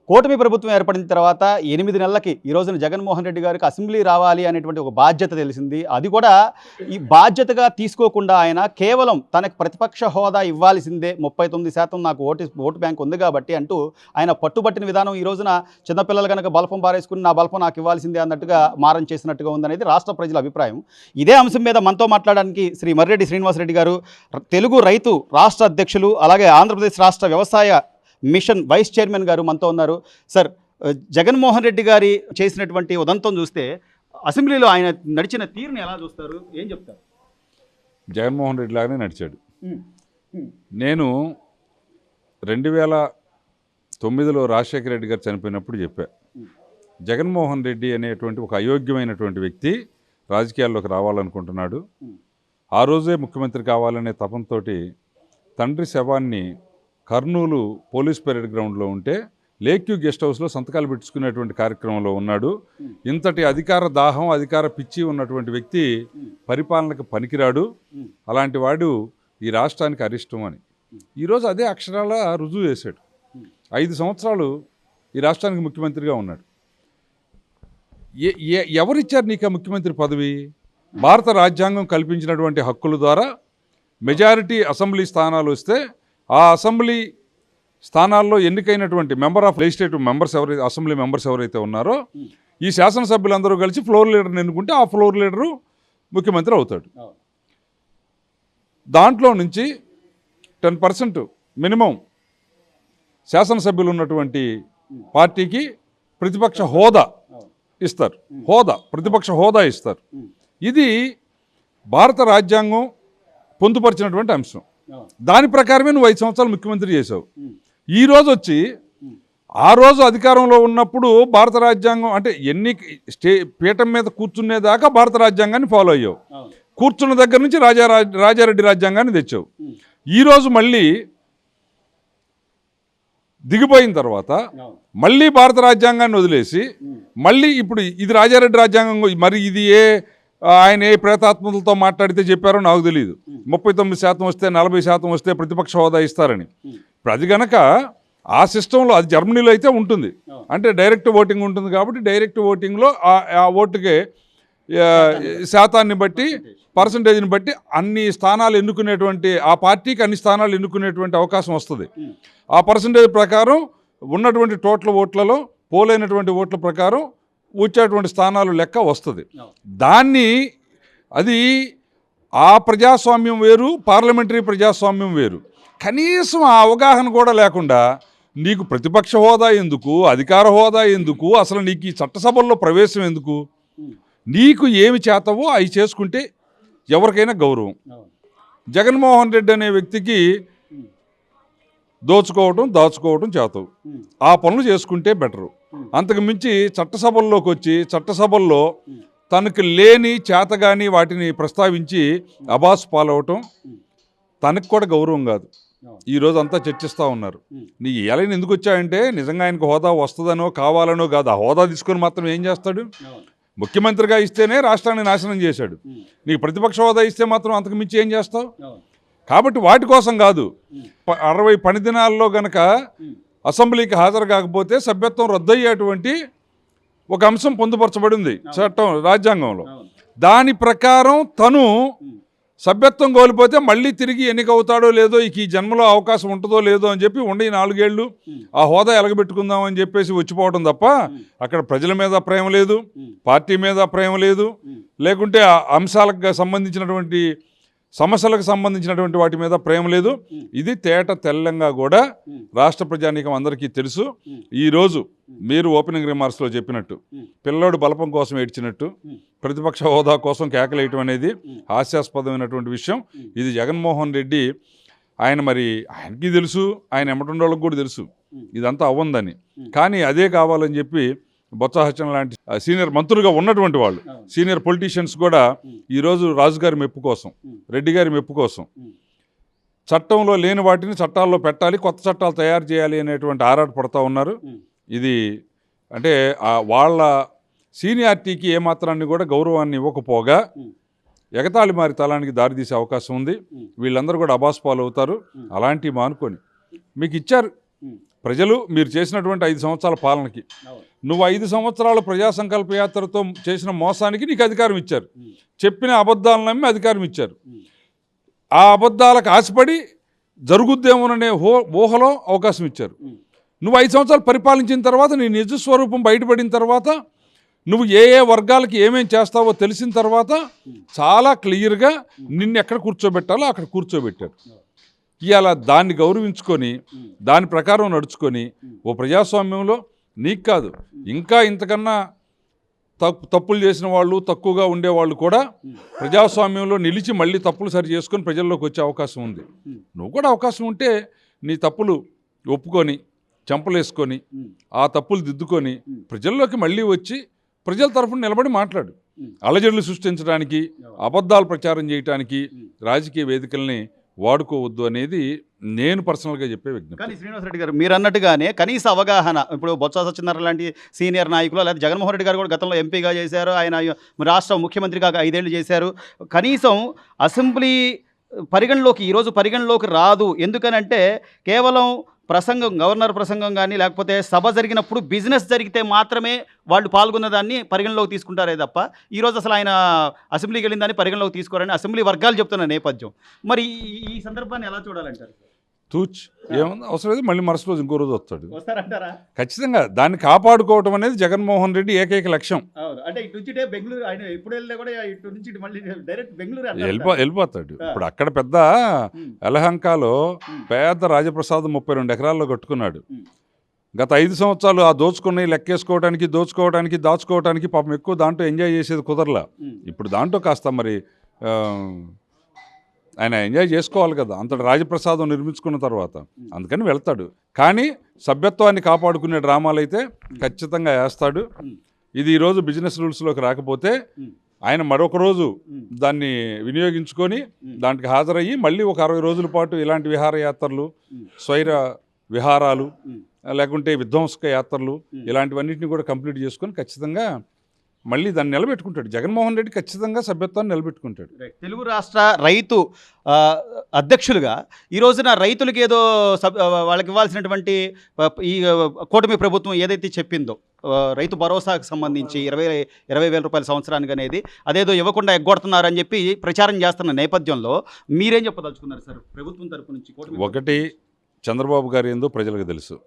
కూటమి ప్రభుత్వం ఏర్పడిన తర్వాత 8 నెలలకి ఈ రోజున జగన్మోహన్ రెడ్డి గారికి అసెంబ్లీ రావాలి అనేటువంటి ఒక బాధ్యత తెలిసింది. అది కూడా ఈ బాధ్యతగా తీసుకోకుండా ఆయన కేవలం తనకు ప్రతిపక్ష హోదా ఇవ్వాల్సిందే, 39% నాకు ఓటు బ్యాంక్ ఉంది కాబట్టి అంటూ ఆయన పట్టుబట్టిన విధానం ఈ రోజున చిన్నపిల్లలు కనుక బల్పం పారేసుకుని నా బల్పం నాకు ఇవ్వాల్సిందే అన్నట్టుగా మారం చేసినట్టుగా ఉందనేది రాష్ట్ర ప్రజల అభిప్రాయం. ఇదే అంశం మీద మనతో మాట్లాడడానికి శ్రీ మర్రెడ్డి శ్రీనివాసరెడ్డి గారు, తెలుగు రైతు రాష్ట్ర అధ్యక్షులు, అలాగే ఆంధ్రప్రదేశ్ రాష్ట్ర వ్యవసాయ మిషన్ వైస్ చైర్మన్ గారు మనతో ఉన్నారు. సార్, జగన్మోహన్ రెడ్డి గారి చేసినటువంటి ఉదంతం చూస్తే అసెంబ్లీలో ఆయన నడిచిన తీరుని ఎలా చూస్తారు, ఏం చెప్తారు? జగన్మోహన్ రెడ్డి లాగానే నడిచాడు. నేను 2009లో రాజశేఖర రెడ్డి గారు చనిపోయినప్పుడు చెప్పా, జగన్మోహన్ రెడ్డి అనేటువంటి ఒక అయోగ్యమైనటువంటి వ్యక్తి రాజకీయాల్లోకి రావాలనుకుంటున్నాడు. ఆ రోజే ముఖ్యమంత్రి కావాలనే తపంతో తండ్రి శవాన్ని కర్నూలు పోలీస్ పెరేడ్ గ్రౌండ్లో ఉంటే లేక్యూ గెస్ట్ హౌస్లో సంతకాలు పెట్టుకునేటువంటి కార్యక్రమంలో ఉన్నాడు. ఇంతటి అధికార దాహం, అధికార పిచ్చి ఉన్నటువంటి వ్యక్తి పరిపాలనకు పనికిరాడు, అలాంటి వాడు ఈ రాష్ట్రానికి అరిష్టం అని ఈరోజు అదే అక్షరాల రుజువు చేశాడు. 5 సంవత్సరాలు ఈ రాష్ట్రానికి ముఖ్యమంత్రిగా ఉన్నాడు. ఎవరిచ్చారు నీకు ఆ ముఖ్యమంత్రి పదవి? భారత రాజ్యాంగం కల్పించినటువంటి హక్కుల ద్వారా మెజారిటీ అసెంబ్లీ స్థానాలు వస్తే ఆ అసెంబ్లీ స్థానాల్లో ఎన్నికైనటువంటి మెంబర్ ఆఫ్ లెజిస్లేటివ్ మెంబర్స్ ఎవరైతే, అసెంబ్లీ మెంబర్స్ ఎవరైతే ఉన్నారో ఈ శాసనసభ్యులందరూ కలిసి ఫ్లోర్ లీడర్ని ఎన్నుకుంటే ఆ ఫ్లోర్ లీడరు ముఖ్యమంత్రి అవుతాడు. దాంట్లో నుంచి 10% మినిమం శాసనసభ్యులు ఉన్నటువంటి పార్టీకి ప్రతిపక్ష హోదా ఇస్తారు. ప్రతిపక్ష హోదా ఇస్తారు. ఇది భారత రాజ్యాంగం పొందుపరిచినటువంటి అంశం. దాని ప్రకారమే నువ్వు 5 సంవత్సరాలు ముఖ్యమంత్రి చేసావు. ఈ రోజు వచ్చి ఆ రోజు అధికారంలో ఉన్నప్పుడు భారత రాజ్యాంగం అంటే పీఠం మీద కూర్చునేదాకా భారత రాజ్యాంగాన్ని ఫాలో అయ్యావు. కూర్చున్న దగ్గర నుంచి రాజారెడ్డి రాజ్యాంగాన్ని తెచ్చావు. ఈరోజు మళ్ళీ దిగిపోయిన తర్వాత మళ్ళీ భారత రాజ్యాంగాన్ని వదిలేసి మళ్ళీ ఇప్పుడు ఇది రాజారెడ్డి రాజ్యాంగం, మరి ఇది ఆయన ఏ ప్రేతాత్మలతో మాట్లాడితే చెప్పారో నాకు తెలియదు. 39% వస్తే 40% వస్తే ప్రతిపక్ష హోదా ఇస్తారని. ఇప్పుడు అది కనుక ఆ సిస్టంలో, అది జర్మనీలో అయితే ఉంటుంది, అంటే డైరెక్ట్ ఓటింగ్ ఉంటుంది కాబట్టి డైరెక్ట్ ఓటింగ్లో ఆ ఓటుకే శాతాన్ని బట్టి, పర్సంటేజ్ని బట్టి అన్ని స్థానాలు ఎన్నుకునేటువంటి, ఆ పార్టీకి అన్ని స్థానాలు ఎన్నుకునేటువంటి అవకాశం వస్తుంది. ఆ పర్సంటేజ్ ప్రకారం ఉన్నటువంటి టోటల్ ఓట్లలో పోలైనటువంటి ఓట్ల ప్రకారం వచ్చేటువంటి స్థానాలు లెక్క వస్తుంది. అది ఆ ప్రజాస్వామ్యం వేరు, పార్లమెంటరీ ప్రజాస్వామ్యం వేరు. కనీసం ఆ అవగాహన కూడా లేకుండా నీకు ప్రతిపక్ష హోదా ఎందుకు, అధికార హోదా ఎందుకు, అసలు నీకు ఈ చట్టసభల్లో ప్రవేశం ఎందుకు? నీకు ఏమి చేతవో అవి చేసుకుంటే ఎవరికైనా గౌరవం. జగన్మోహన్ రెడ్డి అనే వ్యక్తికి దాచుకోవటం చేతవు. ఆ పనులు చేసుకుంటే బెటరు. అంతకు మించి చట్టసభల్లోకి వచ్చి చట్టసభల్లో తనకు లేని చేతగాని వాటిని ప్రస్తావించి అబాస్ పాలవటం తనకు కూడా గౌరవం కాదు. ఈరోజు అంతా చర్చిస్తూ ఉన్నారు. నీ ఎలైన ఎందుకు వచ్చాయంటే నిజంగా ఆయనకు హోదా వస్తుందనో కావాలనో కాదు. ఆ హోదా తీసుకొని మాత్రం ఏం చేస్తాడు? ముఖ్యమంత్రిగా ఇస్తేనే రాష్ట్రాన్ని నాశనం చేశాడు. నీకు ప్రతిపక్ష హోదా ఇస్తే మాత్రం అంతకు మించి ఏం చేస్తావు? కాబట్టి వాటి కోసం కాదు. 60 పని దినాల్లో గనక అసెంబ్లీకి హాజరు కాకపోతే సభ్యత్వం రద్దయ్యేటువంటి ఒక అంశం పొందుపరచబడి ఉంది చట్టం, రాజ్యాంగంలో. దాని ప్రకారం తను సభ్యత్వం కోల్పోతే మళ్ళీ తిరిగి ఎన్నికవుతాడో లేదో, ఈ జన్మలో అవకాశం ఉంటుందో లేదో అని చెప్పి 4 ఏళ్ళు ఆ హోదా ఎలగబెట్టుకుందాం అని చెప్పేసి వచ్చిపోవడం తప్ప అక్కడ ప్రజల మీద ప్రేమ లేదు, పార్టీ మీద ప్రేమ లేదు, లేకుంటే ఆ అంశాలకు సంబంధించినటువంటి సమస్యలకు సంబంధించినటువంటి వాటి మీద ప్రేమ లేదు. ఇది తేట తెల్లంగా కూడా రాష్ట్ర ప్రజానీకం అందరికీ తెలుసు. ఈరోజు మీరు ఓపెనింగ్ రిమార్క్స్లో చెప్పినట్టు పిల్లోడు బలపం కోసం ఏడ్చినట్టు ప్రతిపక్ష హోదా కోసం కేకలేయటం అనేది హాస్యాస్పదమైనటువంటి విషయం. ఇది జగన్మోహన్ రెడ్డి ఆయనకి తెలుసు, ఆయన ఎమ్మటుండోళ్ళకి కూడా తెలుసు ఇదంతా అవ్వందని. కానీ అదే కావాలని చెప్పి బొత్స సత్యనారాయణ లాంటి సీనియర్ మంత్రులుగా ఉన్నటువంటి వాళ్ళు, సీనియర్ పొలిటీషియన్స్ కూడా ఈరోజు రాజుగారి మెప్పు కోసం, రెడ్డి గారి మెప్పు కోసం చట్టంలో లేని వాటిని చట్టాల్లో పెట్టాలి, కొత్త చట్టాలు తయారు చేయాలి అనేటువంటి ఆరాట పడుతూ ఉన్నారు. ఇది అంటే వాళ్ళ సీనియారిటీకి ఏమాత్రాన్ని కూడా గౌరవాన్ని ఇవ్వకపోగా ఎగతాళి మారి తలానికి దారితీసే అవకాశం ఉంది. వీళ్ళందరూ కూడా అబాస్ పాలు అవుతారు. అలాంటివి మానుకొని మీకు ఇచ్చారు ప్రజలు మీరు చేసినటువంటి 5 సంవత్సరాల పాలనకి నువ్వు 5 సంవత్సరాల ప్రజా సంకల్ప యాత్రతో చేసిన మోసానికి నీకు అధికారం ఇచ్చారు, చెప్పిన అబద్ధాలను నమ్మి అధికారం ఇచ్చారు. ఆ అబద్ధాలకు ఆశపడి జరుగుద్దేమోననే ఊహలో అవకాశం ఇచ్చారు. నువ్వు 5 సంవత్సరాలు పరిపాలించిన తర్వాత నీ నిజస్వరూపం బయటపడిన తర్వాత నువ్వు ఏ ఏ వర్గాలకి ఏమేం చేస్తావో తెలిసిన తర్వాత చాలా క్లియర్గా నిన్ను ఎక్కడ కూర్చోబెట్టాలో అక్కడ కూర్చోబెట్టారు. ఇవాళ దాన్ని గౌరవించుకొని దాని ప్రకారం నడుచుకొని ఓ ప్రజాస్వామ్యంలో నీకు కాదు ఇంకా ఇంతకన్నా తప్పులు చేసిన వాళ్ళు తక్కువగా ఉండేవాళ్ళు కూడా ప్రజాస్వామ్యంలో నిలిచి మళ్ళీ తప్పులు సరి చేసుకొని ప్రజల్లోకి వచ్చే అవకాశం ఉంది. నువ్వు కూడా అవకాశం ఉంటే నీ తప్పులు ఒప్పుకొని చెంపలేసుకొని ఆ తప్పులు దిద్దుకొని ప్రజల్లోకి మళ్ళీ వచ్చి ప్రజల తరఫున నిలబడి మాట్లాడు. అలజడులు సృష్టించడానికి అబద్ధాలు ప్రచారం చేయడానికి రాజకీయ వేదికల్ని వాడుకోవద్దు అనేది నేను పర్సనల్గా చెప్పే విజ్ఞప్తి. కానీ శ్రీనివాసరెడ్డి గారు మీరు అన్నట్టుగానే కనీస అవగాహన ఇప్పుడు బొత్స సత్యనారాయణ లాంటి సీనియర్ నాయకులు లేదా జగన్మోహన్ రెడ్డి గారు కూడా గతంలో ఎంపీగా చేశారు, ఆయన రాష్ట్ర ముఖ్యమంత్రిగా 5 ఏళ్ళు చేశారు. కనీసం అసెంబ్లీ ఈరోజు పరిగణలోకి రాదు. ఎందుకనంటే కేవలం ప్రసంగం, గవర్నర్ ప్రసంగం కానీ లేకపోతే సభ జరిగినప్పుడు బిజినెస్ జరిగితే మాత్రమే వాళ్ళు పాల్గొన్న దాన్ని పరిగణలోకి తీసుకుంటారే తప్ప ఈరోజు అసలు ఆయన అసెంబ్లీకి వెళ్ళిన దాన్ని పరిగణలోకి తీసుకోరని అసెంబ్లీ వర్గాలు చెప్తున్న నేపథ్యం. మరి ఈ సందర్భాన్ని ఎలా చూడాలంటారు? తూచ్ ఏముంది అవసరం లేదు, మళ్ళీ మరుసటి రోజు ఇంకో రోజు వస్తారంటారా? ఖచ్చితంగా దాన్ని కాపాడుకోవటం అనేది జగన్మోహన్ రెడ్డి ఏకైక లక్ష్యం. అంటే ఇటు నుంచి బెంగళూరు ఆయన ఎప్పుడు వెళ్ళినా కూడా ఇటు నుంచి మళ్ళీ డైరెక్ట్ బెంగళూరు వెళ్ళిపోతాడు. ఇప్పుడు అక్కడ పెద్ద యలహంకలో పెద్ద రాజప్రసాద్ 32 ఎకరాల్లో కట్టుకున్నాడు. గత 5 సంవత్సరాలు ఆ దోచుకుని దోచుకోవడానికి దాచుకోవడానికి పాపం ఎక్కువ దాంట్లో ఎంజాయ్ చేసేది కుదరలా. ఇప్పుడు దాంట్లో కాస్త మరి ఆయన ఎంజాయ్ చేసుకోవాలి కదా అంతటి రాజప్రసాదం నిర్మించుకున్న తర్వాత, అందుకని వెళ్తాడు. కానీ సభ్యత్వాన్ని కాపాడుకునే డ్రామాలు అయితే ఖచ్చితంగా వేస్తాడు. ఇది ఈరోజు బిజినెస్ రూల్స్లోకి రాకపోతే ఆయన మరొక రోజు దాన్ని వినియోగించుకొని దానికి హాజరయ్యి మళ్ళీ ఒక 60 రోజుల పాటు ఇలాంటి విహారయాత్రలు, స్వైర విహారాలు, లేకుంటే విధ్వంసక యాత్రలు ఇలాంటివన్నింటినీ కూడా కంప్లీట్ చేసుకొని ఖచ్చితంగా మళ్ళీ దాన్ని నిలబెట్టుకుంటాడు. జగన్మోహన్ రెడ్డి ఖచ్చితంగా సభ్యత్వాన్ని నిలబెట్టుకుంటాడు. తెలుగు రాష్ట్ర రైతు అధ్యక్షులుగా ఈ రోజున రైతులకు ఏదో వాళ్ళకి ఇవ్వాల్సినటువంటి ఈ కూటమి ప్రభుత్వం ఏదైతే చెప్పిందో రైతు భరోసాకు సంబంధించి 20,000 రూపాయల సంవత్సరానికి అనేది అదేదో ఇవ్వకుండా ఎగ్గొడుతున్నారని చెప్పి ప్రచారం చేస్తున్న నేపథ్యంలో మీరేం చెప్పదలుచుకున్నారు సార్ ప్రభుత్వం తరపు నుంచి? ఒకటి, చంద్రబాబు గారు ఏందో ప్రజలకు తెలుసు.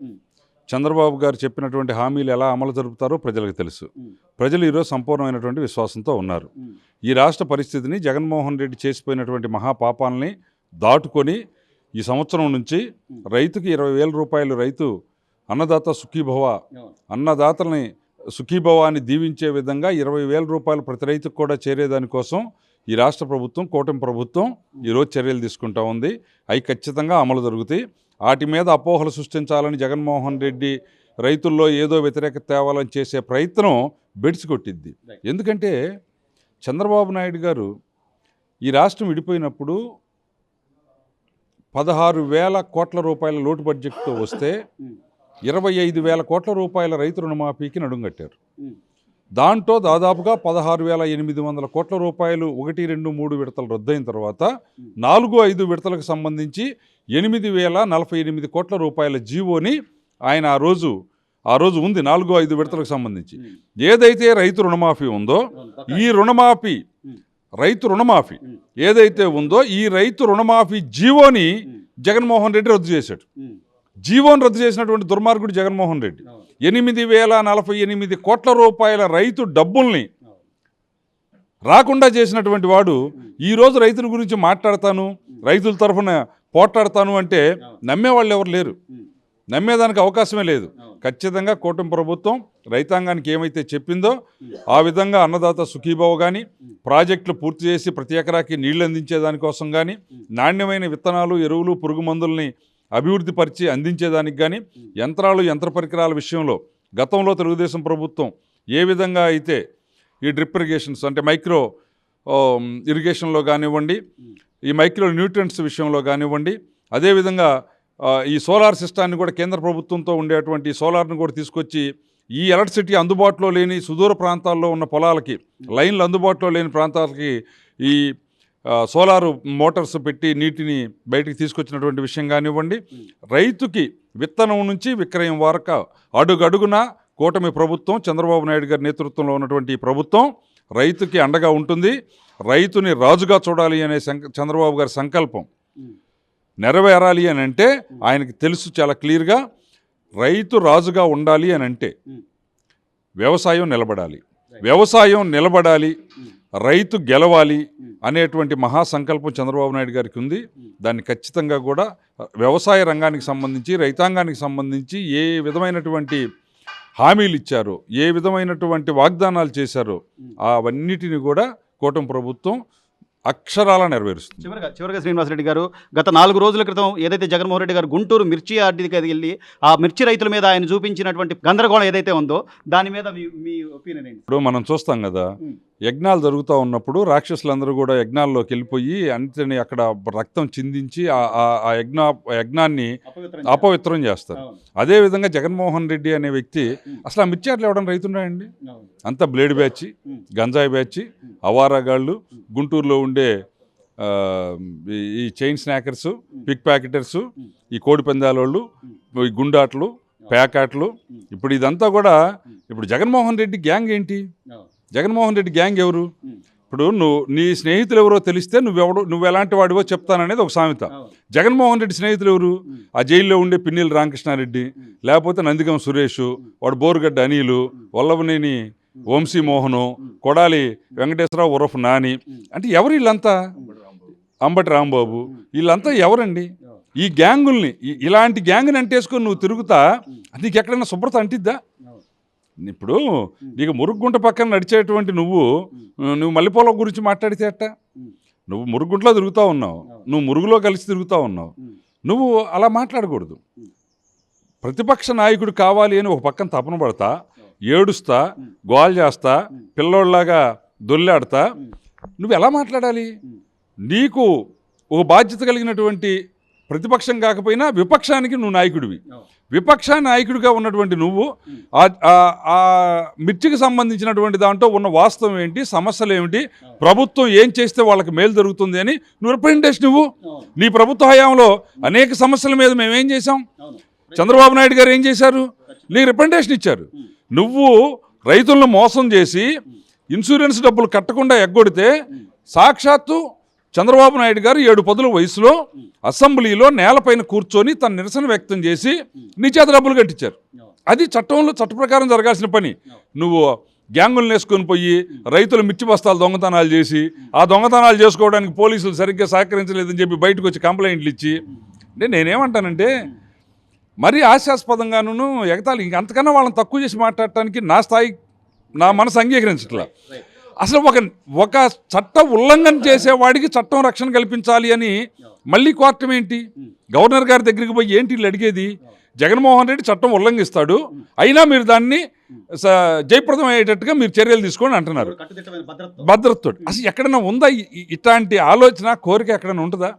చంద్రబాబు గారు చెప్పినటువంటి హామీలు ఎలా అమలు జరుపుతారో ప్రజలకు తెలుసు. ప్రజలు ఈరోజు సంపూర్ణమైనటువంటి విశ్వాసంతో ఉన్నారు. ఈ రాష్ట్ర పరిస్థితిని జగన్మోహన్ రెడ్డి చేసిపోయినటువంటి మహాపాపాలని దాటుకొని ఈ సంవత్సరం నుంచి రైతుకి 20,000 రూపాయలు రైతు అన్నదాత సుఖీభవ అన్నదాతల్ని సుఖీభవాన్ని దీవించే విధంగా 20,000 రూపాయలు ప్రతి రైతుకు కూడా చేరేదానికోసం ఈ రాష్ట్ర ప్రభుత్వం, కూటమి ప్రభుత్వం ఈరోజు చర్యలు తీసుకుంటా ఉంది. అవి ఖచ్చితంగా అమలు జరుగుతాయి. వాటి మీద అపోహలు సృష్టించాలని జగన్మోహన్ రెడ్డి రైతుల్లో ఏదో వ్యతిరేకత తేవాలని చేసే ప్రయత్నం బెడిసికొట్టిద్ది. ఎందుకంటే చంద్రబాబు నాయుడు గారు ఈ రాష్ట్రం విడిపోయినప్పుడు 16,000 కోట్ల రూపాయల లోటు బడ్జెట్తో వస్తే 25,000 కోట్ల రూపాయల రైతు రుణమాఫీకి నడుంగట్టారు. దాంట్లో దాదాపుగా 16,800 కోట్ల రూపాయలు 1, 2, 3 విడతలు రద్దయిన తర్వాత 4, 5 విడతలకు సంబంధించి 8,048 కోట్ల రూపాయల జీవోని ఆయన ఆ రోజు ఉంది 4, 5 విడతలకు సంబంధించి. ఏదైతే రైతు రుణమాఫీ ఉందో ఈ రైతు రుణమాఫీ ఏదైతే ఉందో ఈ రైతు రుణమాఫీ జీవోని జగన్మోహన్ రెడ్డి రద్దు చేశాడు. జీవోని రద్దు చేసినటువంటి దుర్మార్గుడు జగన్మోహన్ రెడ్డి 8,048 కోట్ల రూపాయల రైతు డబ్బుల్ని రాకుండా చేసినటువంటి వాడు ఈరోజు రైతుల గురించి మాట్లాడతాను, రైతుల తరఫున పోట్లాడతాను అంటే నమ్మేవాళ్ళు ఎవరు లేరు, నమ్మేదానికి అవకాశమే లేదు. ఖచ్చితంగా కూటమి ప్రభుత్వం రైతాంగానికి ఏమైతే చెప్పిందో ఆ విధంగా అన్నదాత సుఖీభావ కానీ, ప్రాజెక్టులు పూర్తి చేసి ప్రతి ఎకరాకి నీళ్లు అందించేదానికోసం కానీ, నాణ్యమైన విత్తనాలు, ఎరువులు, పురుగు మందుల్ని అభివృద్ధి పరిచి అందించేదానికి కానీ, యంత్రాలు, యంత్ర పరికరాల విషయంలో గతంలో తెలుగుదేశం ప్రభుత్వం ఏ విధంగా అయితే ఈ డ్రిప్ ఇరిగేషన్స్ అంటే మైక్రో ఇరిగేషన్లో కానివ్వండి, ఈ మైక్రో న్యూట్రియంట్స్ విషయంలో కానివ్వండి, అదేవిధంగా ఈ సోలార్ సిస్టాన్ని కూడా కేంద్ర ప్రభుత్వంతో ఉండేటువంటి సోలార్ని కూడా తీసుకొచ్చి ఈ ఎలక్ట్రిసిటీ అందుబాటులో లేని సుదూర ప్రాంతాల్లో ఉన్న పొలాలకి, లైన్లు అందుబాటులో లేని ప్రాంతాలకి ఈ సోలారు మోటార్స్ పెట్టి నీటిని బయటికి తీసుకొచ్చినటువంటి విషయం కానివ్వండి, రైతుకి విత్తనం నుంచి విక్రయం వరకు అడుగడుగున కూటమి ప్రభుత్వం, చంద్రబాబు నాయుడు గారి నేతృత్వంలో ఉన్నటువంటి ఈ ప్రభుత్వం రైతుకి అండగా ఉంటుంది. రైతుని రాజుగా చూడాలి అనే చంద్రబాబు గారి సంకల్పం నెరవేరాలి అని అంటే ఆయనకి తెలుసు చాలా క్లియర్గా. రైతు రాజుగా ఉండాలి అని అంటే వ్యవసాయం నిలబడాలి, వ్యవసాయం నిలబడాలి, రైతు గెలవాలి అనేటువంటి మహాసంకల్పం చంద్రబాబు నాయుడు గారికి ఉంది. దాన్ని ఖచ్చితంగా కూడా వ్యవసాయ రంగానికి సంబంధించి, రైతాంగానికి సంబంధించి ఏ విధమైనటువంటి హామీలు ఇచ్చారో, ఏ విధమైనటువంటి వాగ్దానాలు చేశారో అవన్నిటిని కూడా కూటమి ప్రభుత్వం అక్షరాల నెరవేరుస్తుంది. చివరిగా శ్రీనివాసరెడ్డి గారు, గత 4 రోజుల క్రితం ఏదైతే జగన్మోహన్ రెడ్డి గారు గుంటూరు మిర్చి యార్డుకి వెళ్ళి ఆ మిర్చి రైతుల మీద ఆయన చూపించినటువంటి గందరగోళం ఏదైతే ఉందో దాని మీద మీ ఒపీనియన్ ఏంటి? ఇప్పుడు మనం చూస్తాం కదా, యజ్ఞాలు జరుగుతూ ఉన్నప్పుడు రాక్షసులందరూ కూడా యజ్ఞాల్లోకి వెళ్ళిపోయి అంతని అక్కడ రక్తం చిందించి ఆ యజ్ఞాన్ని అపవిత్రం చేస్తారు. అదేవిధంగా జగన్మోహన్ రెడ్డి అనే వ్యక్తి అసలు ఆ మిర్చి యార్డులు ఎవడన్నా రైతున్నాయండి? అంతా బ్లేడ్ బ్యాచ్, గంజాయి బ్యాచ్, అవారాగాళ్ళు, గుంటూరులో ఉండే ఈ చైన్ స్నాకర్స్, పిక్ ప్యాకెటర్స్, ఈ కోడి పందాలోళ్ళు, ఈ గుండాట్లు, ప్యాకాట్లు. ఇప్పుడు ఇదంతా కూడా ఇప్పుడు జగన్మోహన్ రెడ్డి గ్యాంగ్ ఏంటి? జగన్మోహన్ రెడ్డి గ్యాంగ్ ఎవరు? ఇప్పుడు నీ స్నేహితులు ఎవరో తెలిస్తే నువ్వు ఎలాంటి వాడివో చెప్తాననేది ఒక సామెత. జగన్మోహన్ రెడ్డి స్నేహితులు ఎవరు? ఆ జైల్లో ఉండే పిన్నెల రామకృష్ణారెడ్డి, లేకపోతే నందిగం సురేష్, వాడు బోరుగడ్డ అనిలు, వల్లభనేని వంశీమోహను, కొడాలి వెంకటేశ్వరరావు ఉరఫ్ నాని. అంటే ఎవరు వీళ్ళంతా? అంబటి రాంబాబు, వీళ్ళంతా ఎవరండి? ఈ గ్యాంగుల్ని, ఇలాంటి గ్యాంగ్ని అంటేసుకొని నువ్వు తిరుగుతా నీకు ఎక్కడైనా శుభ్రత అంటిద్దా? ఇప్పుడు నీకు మురుగుంట పక్కన నడిచేటువంటి నువ్వు మల్లెపూల గురించి మాట్లాడితే అట్ట? నువ్వు మురుగుంట్లో తిరుగుతూ ఉన్నావు, నువ్వు మురుగులో కలిసి తిరుగుతూ ఉన్నావు, నువ్వు అలా మాట్లాడకూడదు. ప్రతిపక్ష నాయకుడు కావాలి అని ఒక పక్కన తపన పడతా, ఏడుస్తా, గోల్ చేస్తా, పిల్లోళ్ళలాగా దొల్లాడతా నువ్వు ఎలా మాట్లాడాలి? నీకు ఒక బాధ్యత కలిగినటువంటి ప్రతిపక్షం కాకపోయినా విపక్షానికి నువ్వు నాయకుడివి. విపక్ష నాయకుడిగా ఉన్నటువంటి నువ్వు ఆ మిర్చికి సంబంధించినటువంటి దాంట్లో ఉన్న వాస్తవం ఏంటి, సమస్యలు ఏమిటి, ప్రభుత్వం ఏం చేస్తే వాళ్ళకి మేలు జరుగుతుంది అని నువ్వు రిప్రజెంటేషన్ ఇవ్వు. నీ ప్రభుత్వ హయాంలో అనేక సమస్యల మీద మేమేం చేసాం, చంద్రబాబు నాయుడు గారు ఏం చేశారు, నీకు రిప్రజెంటేషన్ ఇచ్చారు. నువ్వు రైతులను మోసం చేసి ఇన్సూరెన్స్ డబ్బులు కట్టకుండా ఎగ్గొడితే సాక్షాత్తు చంద్రబాబు నాయుడు గారు 7 పదుల వయసులో అసెంబ్లీలో నేలపైన కూర్చొని తన నిరసన వ్యక్తం చేసి నీ చేత డబ్బులు కట్టించారు. అది చట్ట ప్రకారం జరగాల్సిన పని. నువ్వు గ్యాంగులను వేసుకొని పోయి రైతుల మిర్చి బస్తాలు దొంగతనాలు చేసి ఆ దొంగతనాలు చేసుకోవడానికి పోలీసులు సరిగ్గా సహకరించలేదని చెప్పి బయటకు వచ్చి కంప్లైంట్లు ఇచ్చి, అంటే నేనేమంటానంటే మరీ హాస్యాస్పదంగాను ఎగతాళి, ఇంకంతకన్నా వాళ్ళని తక్కువ చేసి మాట్లాడటానికి నా మనసు అంగీకరించట్లా. అసలు ఒక చట్ట ఉల్లంఘన చేసేవాడికి చట్టం రక్షణ కల్పించాలి అని మళ్ళీ కోరటం ఏంటి? గవర్నర్ గారి దగ్గరికి పోయి ఏంటి వీళ్ళు అడిగేది? జగన్మోహన్ రెడ్డి చట్టం ఉల్లంఘిస్తాడు, అయినా మీరు దాన్ని జయప్రదం అయ్యేటట్టుగా మీరు చర్యలు తీసుకోండి అంటున్నారు. భద్రతతో అసలు ఎక్కడైనా ఉందా ఇట్లాంటి ఆలోచన, కోరిక ఎక్కడైనా ఉంటుందా?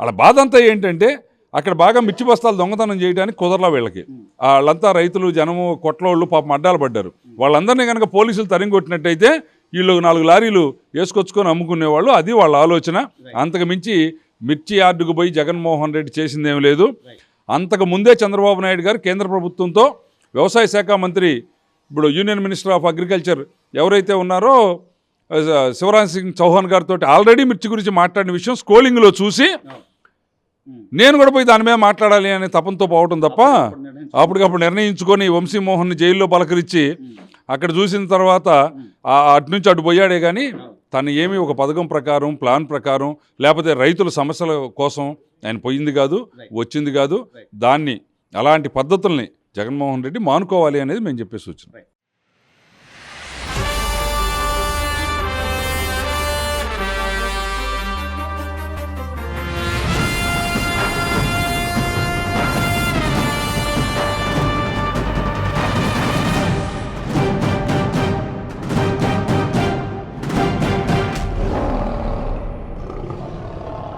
వాళ్ళ బాధ అంతా ఏంటంటే అక్కడ బాగా మిర్చి బస్తాలు దొంగతనం చేయడానికి కుదరలా వీళ్ళకి. వాళ్ళంతా రైతులు, జనము, కొట్లోళ్ళు పాపం అడ్డాలు పడ్డారు. వాళ్ళందరినీ కనుక పోలీసులు తరిమికొట్టినట్టయితే వీళ్ళు 4 లారీలు వేసుకొచ్చుకొని అమ్ముకునేవాళ్ళు. అది వాళ్ళ ఆలోచన. అంతకు మించి మిర్చి యార్డుకు పోయి జగన్మోహన్ రెడ్డి చేసిందేం లేదు. అంతకు ముందే చంద్రబాబు నాయుడు గారు కేంద్ర ప్రభుత్వంతో వ్యవసాయ శాఖ మంత్రి, ఇప్పుడు యూనియన్ మినిస్టర్ ఆఫ్ అగ్రికల్చర్ ఎవరైతే ఉన్నారో శివరాజ్ సింగ్ చౌహాన్ గారితో ఆల్రెడీ మిర్చి గురించి మాట్లాడిన విషయం స్క్రోలింగ్లో చూసి నేను కూడా పోయి దాని మీద మాట్లాడాలి అనే తపంతో పోవటం తప్ప అప్పటికప్పుడు నిర్ణయించుకొని వంశీమోహన్ని జైల్లో పలకరించి అక్కడ చూసిన తర్వాత అటు నుంచి అటు పోయాడే కానీ తను ఏమీ ఒక పథకం ప్రకారం, ప్లాన్ ప్రకారం, లేకపోతే రైతుల సమస్యల కోసం ఆయన పోయింది కాదు, వచ్చింది కాదు. దాన్ని అలాంటి పద్ధతుల్ని జగన్మోహన్ రెడ్డి మానుకోవాలి అనేది మేము చెప్పే సూచన.